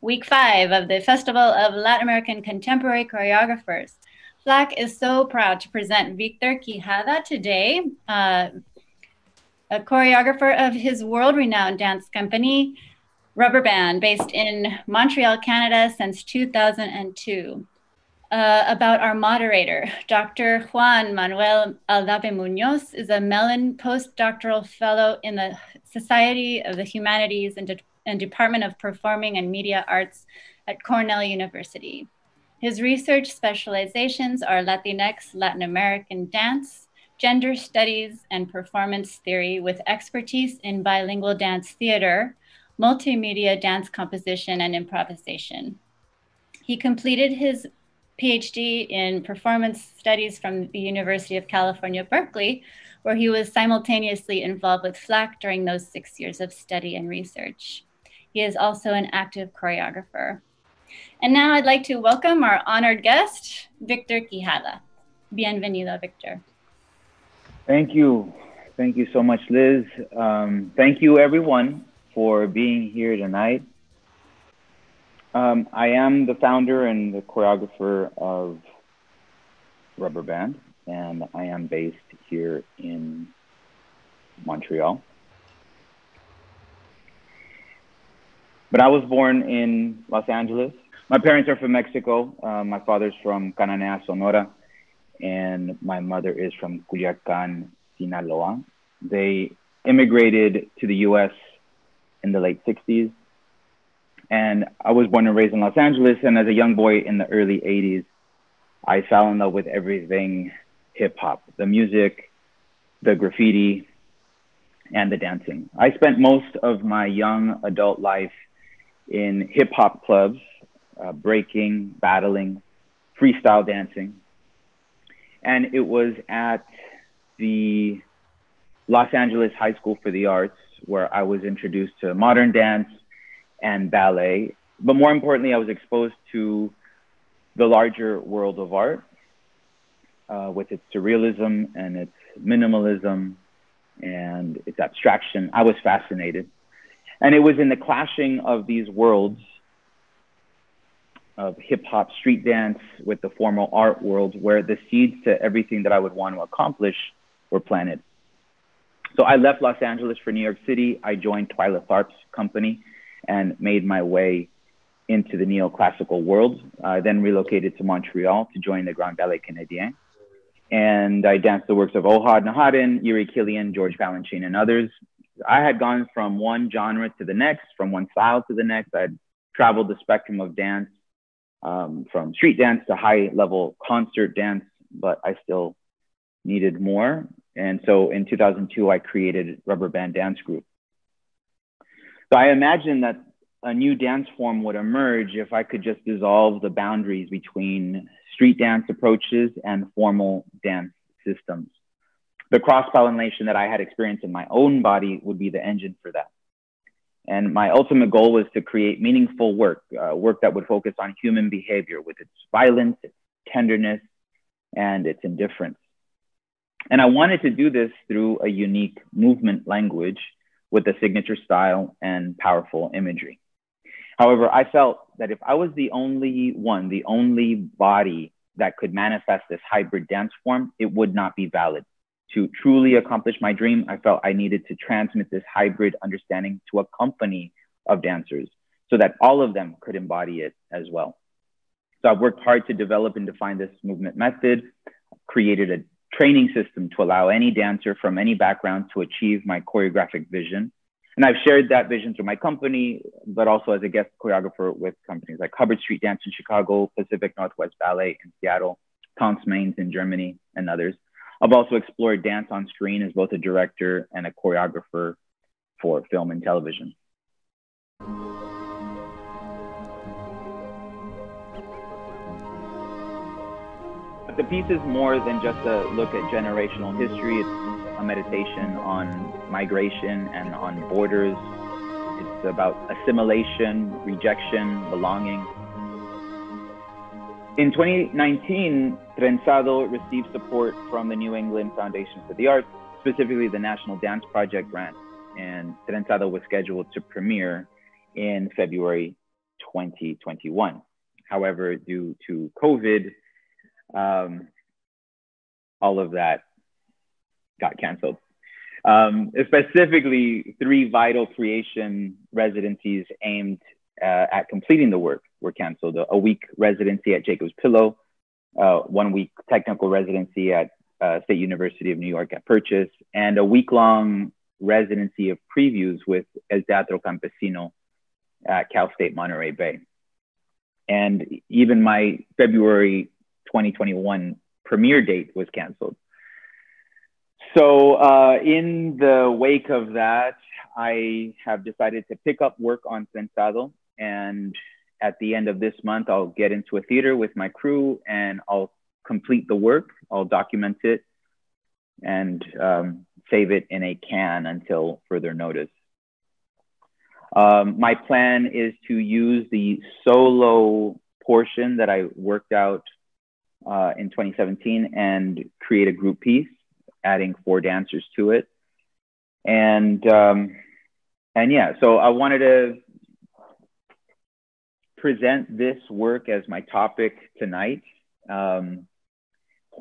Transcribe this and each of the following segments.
week 5 of the Festival of Latin American Contemporary Choreographers. FLACC is so proud to present Victor Quijada today, a choreographer of his world-renowned dance company, Rubberband, based in Montreal, Canada since 2002. About our moderator, Dr. Juan Manuel Aldape Muñoz is a Mellon postdoctoral fellow in the Society of the Humanities and Department of Performing and Media Arts at Cornell University. His research specializations are Latinx, Latin American dance, gender studies, and performance theory with expertise in bilingual dance theater, multimedia dance composition, and improvisation. He completed his PhD in performance studies from the University of California, Berkeley, where he was simultaneously involved with FLACC during those 6 years of study and research. He is also an active choreographer. And now I'd like to welcome our honored guest, Victor Quijada. Bienvenido, Victor. Thank you. Thank you so much, Liz. Thank you, everyone, for being here tonight. I am the founder and the choreographer of Rubberband, and I am based here in Montreal. But I was born in Los Angeles. My parents are from Mexico. My father's from Cananea, Sonora, and my mother is from Culiacan, Sinaloa. They immigrated to the US in the late 60s. And I was born and raised in Los Angeles. And as a young boy in the early 80s, I fell in love with everything hip hop, the music, the graffiti, and the dancing. I spent most of my young adult life in hip hop clubs, breaking, battling, freestyle dancing. And it was at the Los Angeles High School for the Arts where I was introduced to modern dance and ballet. But more importantly, I was exposed to the larger world of art with its surrealism and its minimalism and its abstraction. I was fascinated. And it was in the clashing of these worlds of hip hop street dance with the formal art world where the seeds to everything that I would want to accomplish were planted. So I left Los Angeles for New York City. I joined Twyla Tharp's company and made my way into the neoclassical world. I then relocated to Montreal to join the Grand Ballet Canadien. And I danced the works of Ohad Naharin, Yuri Killian, George Balanchine, and others. I had gone from one genre to the next, from one style to the next. I had traveled the spectrum of dance, from street dance to high-level concert dance, but I still needed more. And so in 2002, I created Rubberband Dance Group. So I imagined that a new dance form would emerge if I could just dissolve the boundaries between street dance approaches and formal dance systems. The cross-pollination that I had experienced in my own body would be the engine for that. And my ultimate goal was to create meaningful work, work that would focus on human behavior with its violence, its tenderness, and its indifference. And I wanted to do this through a unique movement language with a signature style and powerful imagery. However, I felt that if I was the only one, the only body that could manifest this hybrid dance form, it would not be valid. To truly accomplish my dream, I felt I needed to transmit this hybrid understanding to a company of dancers so that all of them could embody it as well. So I've worked hard to develop and define this movement method, created a training system to allow any dancer from any background to achieve my choreographic vision. And I've shared that vision through my company, but also as a guest choreographer with companies like Hubbard Street Dance in Chicago, Pacific Northwest Ballet in Seattle, Tanz Mainz in Germany, and others. I've also explored dance on screen as both a director and a choreographer for film and television. But the piece is more than just a look at generational history. It's a meditation on migration and on borders. It's about assimilation, rejection, belonging. In 2019, Trenzado received support from the New England Foundation for the Arts, specifically the National Dance Project grant, and Trenzado was scheduled to premiere in February 2021. However, due to COVID, all of that got canceled. Specifically, 3 vital creation residencies aimed at completing the work were canceled. A week residency at Jacob's Pillow, 1 week technical residency at State University of New York at Purchase, and a week-long residency of previews with El Teatro Campesino at Cal State Monterey Bay. And even my February 2021 premiere date was canceled. So in the wake of that, I have decided to pick up work on Trenzado, and at the end of this month, I'll get into a theater with my crew and I'll complete the work, I'll document it, and save it in a can until further notice. My plan is to use the solo portion that I worked out in 2017 and create a group piece, adding 4 dancers to it. And yeah, so I wanted to present this work as my topic tonight.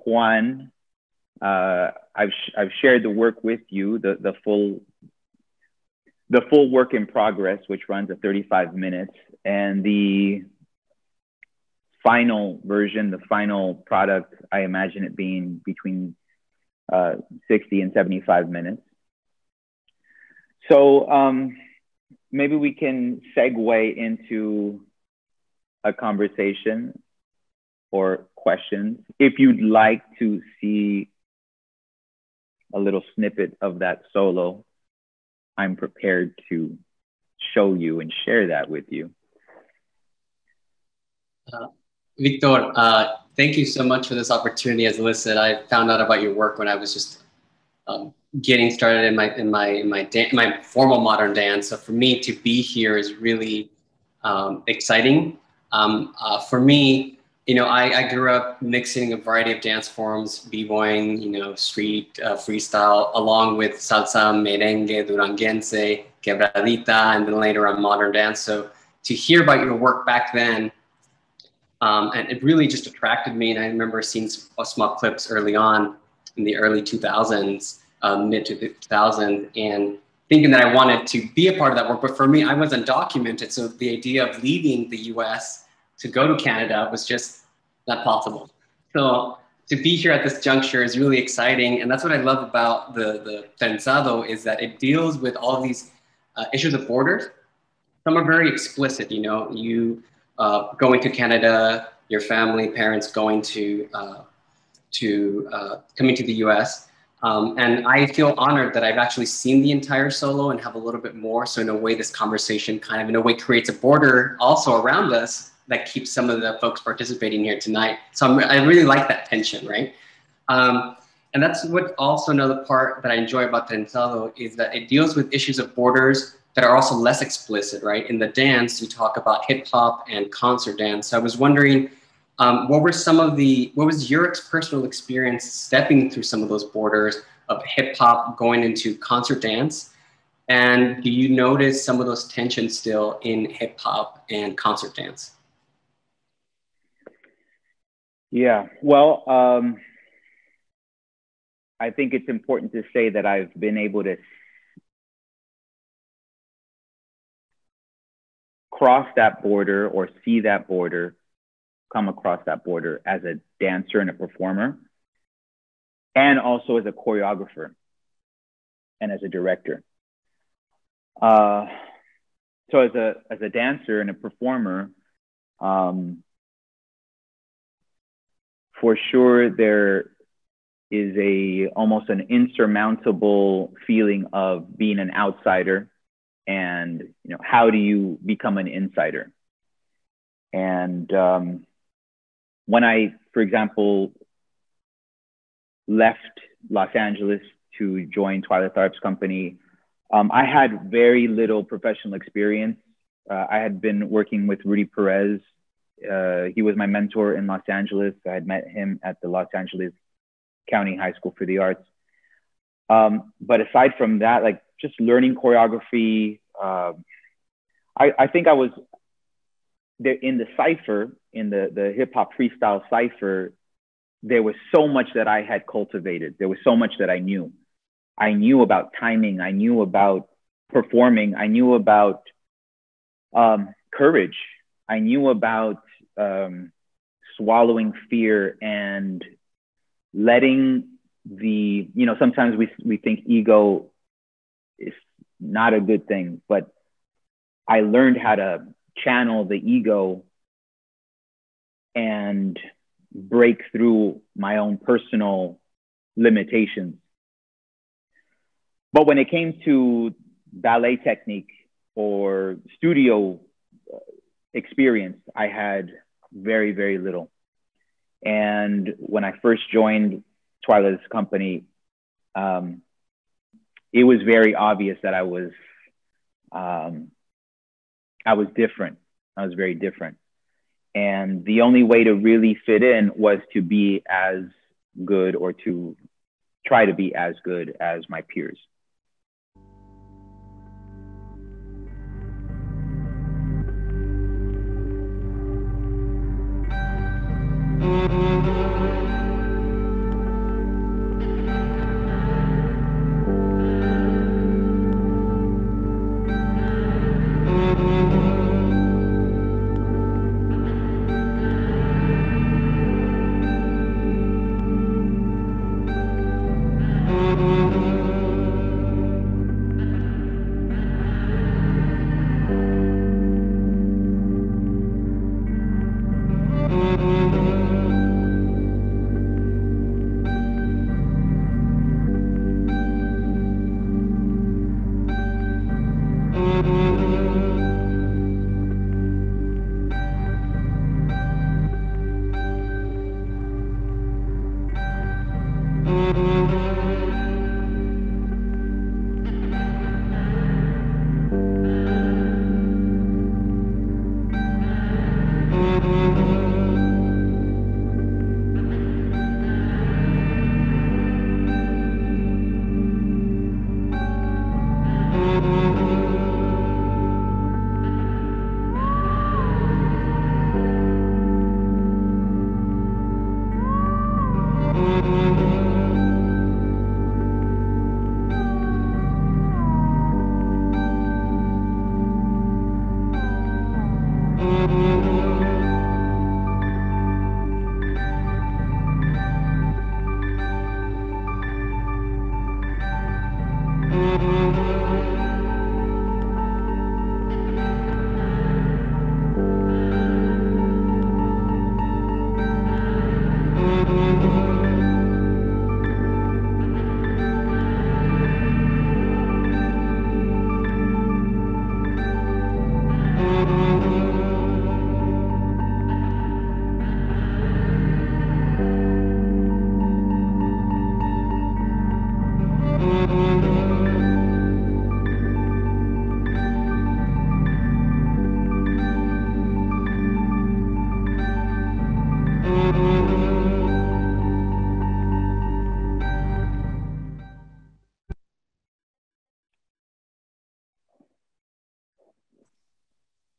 Juan, I've shared the work with you, the full work in progress, which runs at 35 minutes, and the final version, the final product, I imagine it being between 60 and 75 minutes. So maybe we can segue into a conversation or questions. If you'd like to see a little snippet of that solo, I'm prepared to show you and share that with you. Victor, thank you so much for this opportunity. As Liz said, I found out about your work when I was just getting started in my formal modern dance. So for me to be here is really exciting. For me, you know, I grew up mixing a variety of dance forms, b-boying, you know, street, freestyle, along with salsa, merengue, duranguense, quebradita, and then later on modern dance. So to hear about your work back then, and it really just attracted me. And I remember seeing small clips early on in the early 2000s, mid to 2000s, and thinking that I wanted to be a part of that work. But for me, I was undocumented. So the idea of leaving the US to go to Canada was just not possible. So to be here at this juncture is really exciting. And that's what I love about the Trenzado, is that it deals with all these issues of borders. Some are very explicit, you know, you going to Canada, your family, parents going to coming to the US. And I feel honored that I've actually seen the entire solo and have a little bit more. So in a way, this conversation kind of in a way creates a border also around us that keeps some of the folks participating here tonight. So I really like that tension, right? And that's what also another part that I enjoy about Trenzado is that it deals with issues of borders that are also less explicit, right? In the dance, you talk about hip hop and concert dance. So I was wondering, what was your personal experience stepping through some of those borders of hip hop going into concert dance? And do you notice some of those tensions still in hip hop and concert dance? Yeah, well, I think it's important to say that I've been able to cross that border or see that border, come across that border as a dancer and a performer, and also as a choreographer and as a director. So as a dancer and a performer, for sure there is almost an insurmountable feeling of being an outsider, and you know, how do you become an insider? And when I, for example, left Los Angeles to join Twyla Tharp's company, I had very little professional experience. I had been working with Rudy Perez. He was my mentor in Los Angeles. I had met him at the Los Angeles County High School for the Arts. But aside from that, like just learning choreography, I think I was in the cypher, in the hip hop freestyle cypher, there was so much that I had cultivated. There was so much that I knew. I knew about timing. I knew about performing. I knew about courage. I knew about swallowing fear and letting the, you know, sometimes we think ego is not a good thing, but I learned how to channel the ego and break through my own personal limitations. But when it came to ballet technique or studio experience, I had very, very little. And when I first joined Twyla's company, it was very obvious that I was different. I was very different. And the only way to really fit in was to be as good, or to try to be as good as my peers.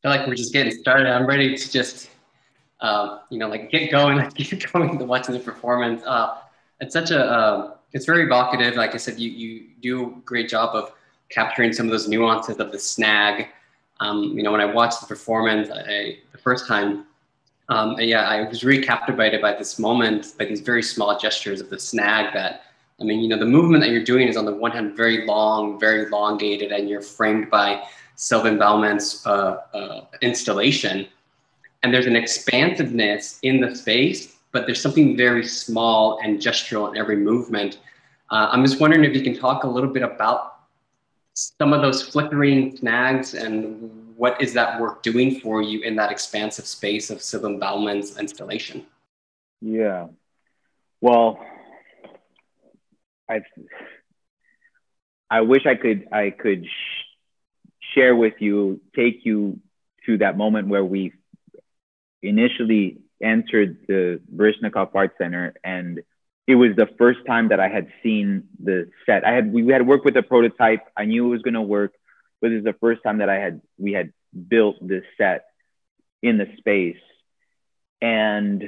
I feel like we're just getting started. I'm ready to just, you know, like get going. Let's keep going to watching the performance. It's such a, it's very evocative. Like I said, you do a great job of capturing some of those nuances of the snag. You know, when I watched the performance the first time, yeah, I was really captivated by this moment, by these very small gestures of the snag that, I mean, you know, the movement that you're doing is on the one hand very long, very elongated, and you're framed by Sylvain Bauman's installation. And there's an expansiveness in the space, but there's something very small and gestural in every movement. I'm just wondering if you can talk a little bit about some of those flickering snags and what is that work doing for you in that expansive space of Sylvain Bauman's installation? Yeah, well, I wish I could share with you, take you to that moment where we initially entered the Baryshnikov Art Center, and it was the first time that I had seen the set. We had worked with a prototype. I knew it was going to work, but this is the first time that we had built this set in the space. And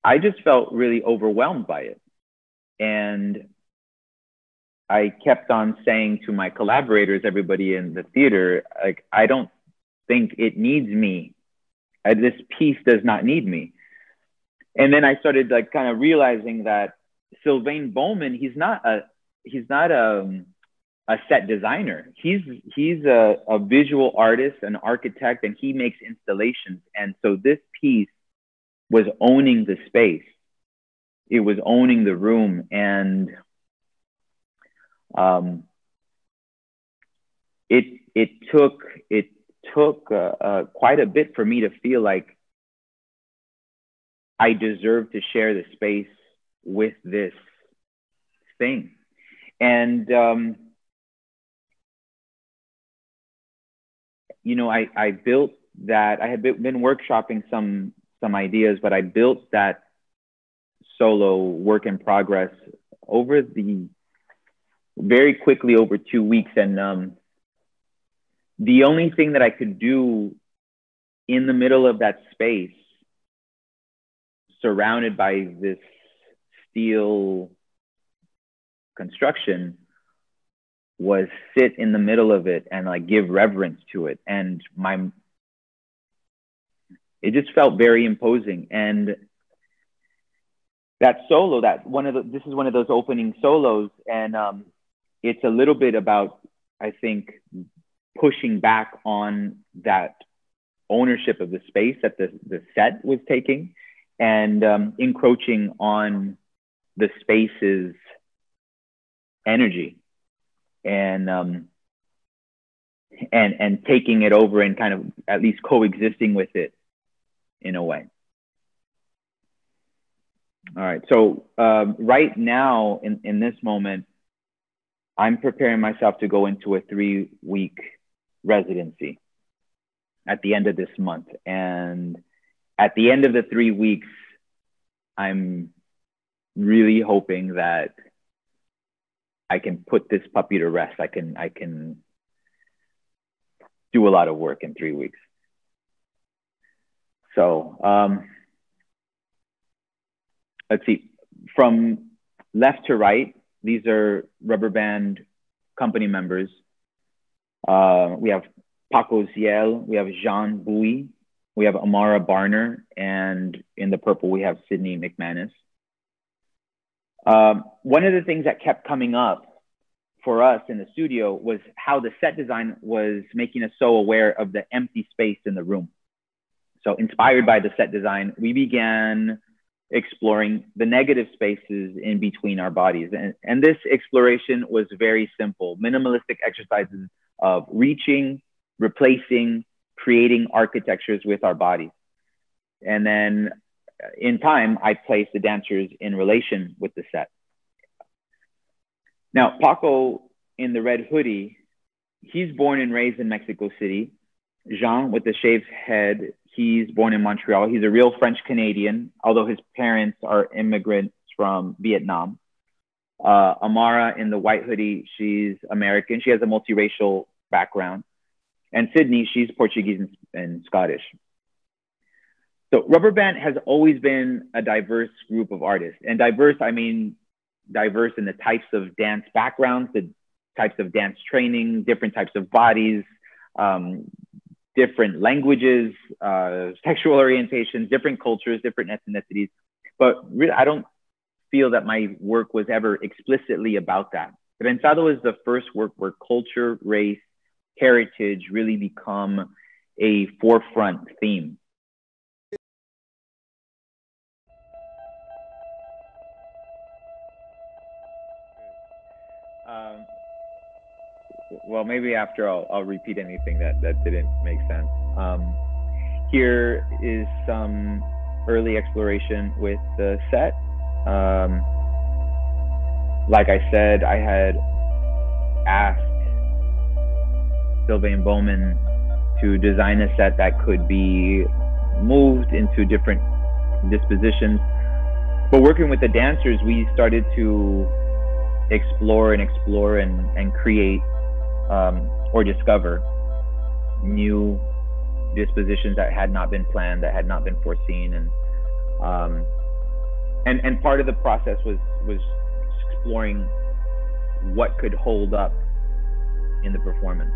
I just felt really overwhelmed by it. And I kept on saying to my collaborators, everybody in the theater, like, I don't think it needs me. This piece does not need me. And then I started like kind of realizing that Sylvain Bowman, he's not a set designer. He's a visual artist, an architect, and he makes installations. And so this piece was owning the space. It was owning the room. And it took quite a bit for me to feel like I deserve to share the space with this thing. And you know, I built that. I had been workshopping some ideas, but I built that solo work in progress very quickly over 2 weeks. And the only thing that I could do in the middle of that space, surrounded by this steel construction, was sit in the middle of it and like give reverence to it. And it just felt very imposing. And that solo, this is one of those opening solos. And it's a little bit about, I think, pushing back on that ownership of the space that the set was taking, and encroaching on the space's energy, and taking it over and kind of at least coexisting with it in a way. All right, so right now in this moment, I'm preparing myself to go into a 3-week residency at the end of this month. And at the end of the 3 weeks, I'm really hoping that I can put this puppy to rest. I can do a lot of work in 3 weeks. So let's see, from left to right, these are Rubberband company members. We have Paco Ziel, we have Jean Bouy, we have Amara Barner, and in the purple, we have Sydney McManus. One of the things that kept coming up for us in the studio was how the set design was making us so aware of the empty space in the room. So inspired by the set design, we began exploring the negative spaces in between our bodies. And this exploration was very simple, minimalistic exercises of reaching, replacing, creating architectures with our bodies. And then in time, I placed the dancers in relation with the set. Now, Paco in the red hoodie, he's born and raised in Mexico City. Jean with the shaved head, he's born in Montreal. He's a real French Canadian, although his parents are immigrants from Vietnam. Amara in the white hoodie, she's American. She has a multiracial background. And Sydney, she's Portuguese and Scottish. So Rubberband has always been a diverse group of artists. And diverse, I mean diverse in the types of dance backgrounds, the types of dance training, different types of bodies, different languages, sexual orientations, different cultures, different ethnicities. But really, I don't feel that my work was ever explicitly about that. Trenzado is the first work where culture, race, heritage really become a forefront theme. Well, maybe after I'll repeat anything that didn't make sense. Here is some early exploration with the set. Like I said, I had asked Sylvain Bowman to design a set that could be moved into different dispositions. But working with the dancers, we started to explore and create or discover new dispositions that had not been planned, that had not been foreseen, and part of the process was exploring what could hold up in the performance.